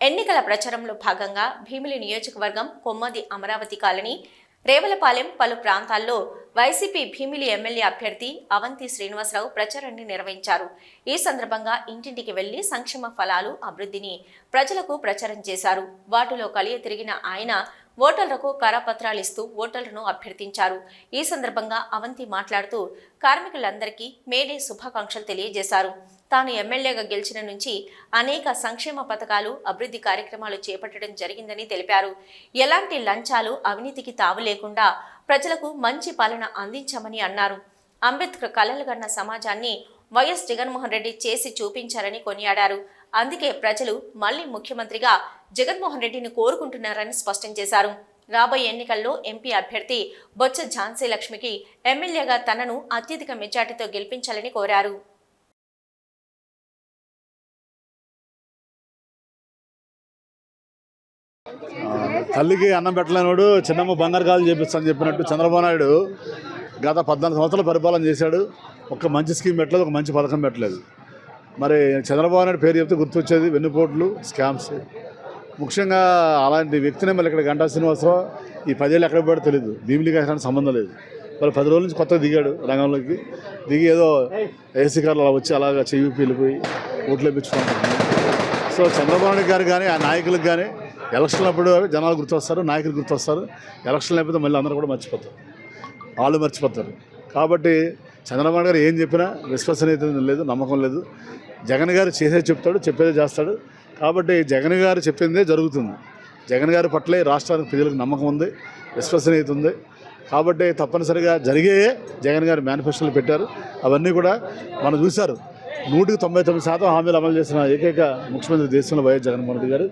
ఎన్నికల ప్రచారంలో భాగంగా భీమిలి నియోజకవర్గం కొమ్మది అమరావతి కాలనీ రేవలపాలెం పలు ప్రాంతాల్లో వైసీపీ భీమిలి ఎమ్మెల్యే అభ్యర్థి అవంతి శ్రీనివాసరావు ప్రచారాన్ని నిర్వహించారు. ఈ సందర్భంగా ఇంటింటికి వెళ్లి సంక్షేమ ఫలాలు అభివృద్ధిని ప్రజలకు ప్రచారం చేశారు. వాటిలో కలియ తిరిగిన ఆయన ఓటర్లకు కరపత్రాలు ఇస్తూ ఓటర్లను అభ్యర్థించారు. ఈ సందర్భంగా అవంతి మాట్లాడుతూ కార్మికులందరికీ మేడే శుభాకాంక్షలు తెలియజేశారు. తాను ఎమ్మెల్యేగా గెలిచిన నుంచి అనేక సంక్షేమ పథకాలు అభివృద్ధి కార్యక్రమాలు చేపట్టడం జరిగిందని తెలిపారు. ఎలాంటి లంచాలు అవినీతికి తావు లేకుండా ప్రజలకు మంచి పాలన అందించామని అన్నారు. అంబేద్కర్ కలలుగన్న సమాజాన్ని వైఎస్ జగన్మోహన్ రెడ్డి చేసి చూపించారని కొనియాడారు. అందుకే ప్రజలు మళ్లీ ముఖ్యమంత్రిగా జగన్మోహన్ రెడ్డిని కోరుకుంటున్నారని స్పష్టం చేశారు. రాబోయే ఎన్నికల్లో ఎంపీ అభ్యర్థి బొత్స ఝాన్సీ లక్ష్మికి ఎమ్మెల్యేగా తనను అత్యధిక మెజార్టీతో గెలిపించాలని కోరారు. తల్లికి అన్నం పెట్టలేనోడు చిన్నమ్మ బంగారు కాలు చేపిస్తానని చెప్పినట్టు చంద్రబాబు నాయుడు గత 14 సంవత్సరాలు పరిపాలన చేశాడు. ఒక మంచి స్కీమ్ పెట్టలేదు, ఒక మంచి పథకం పెట్టలేదు. మరి చంద్రబాబు నాయుడు పేరు చెప్తే గుర్తొచ్చేది వెన్నుపోట్లు, స్కామ్స్. ముఖ్యంగా అలాంటి వ్యక్తిని మళ్ళీ ఇక్కడ గంటా శ్రీనివాసరావు ఈ 10 ఏళ్ళు ఎక్కడ పోయాడో తెలియదు. భీమిలికి అసలు సంబంధం లేదు. మరి 10 రోజుల నుంచి కొత్తగా దిగాడు రంగంలోకి. దిగి ఏదో ఏసీ కార్లు అలా వచ్చి అలాగా చెయ్యి వెళ్ళిపోయి ఓట్లు వేయించుకుంటున్నాడు. సో చంద్రబాబు నాయుడు గారు కానీ ఆ నాయకులకు కానీ ఎలక్షన్లు అప్పుడు జనాలు గుర్తొస్తారు, నాయకులు గుర్తొస్తారు. ఎలక్షన్లు అయిపోతే మళ్ళీ అందరూ కూడా మర్చిపోతారు, వాళ్ళు మర్చిపోతారు. కాబట్టి చంద్రబాబు గారు ఏం చెప్పినా విశ్వసనీయత లేదు, నమ్మకం లేదు. జగన్ గారు చేసేది చెప్తాడు, చెప్పేదే చేస్తాడు. కాబట్టి జగన్ గారు చెప్పిందే జరుగుతుంది. జగన్ గారి పట్లే రాష్ట్రానికి ప్రజలకు నమ్మకం ఉంది, విశ్వసనీయత ఉంది. కాబట్టి తప్పనిసరిగా జరిగేయే జగన్ గారు మేనిఫెస్టోలు పెట్టారు. అవన్నీ కూడా మనం చూశారు. 199% హామీలు అమలు చేసిన ఏకైక ముఖ్యమంత్రి దేశంలో వైఎస్ జగన్మోహన్ రెడ్డి గారు.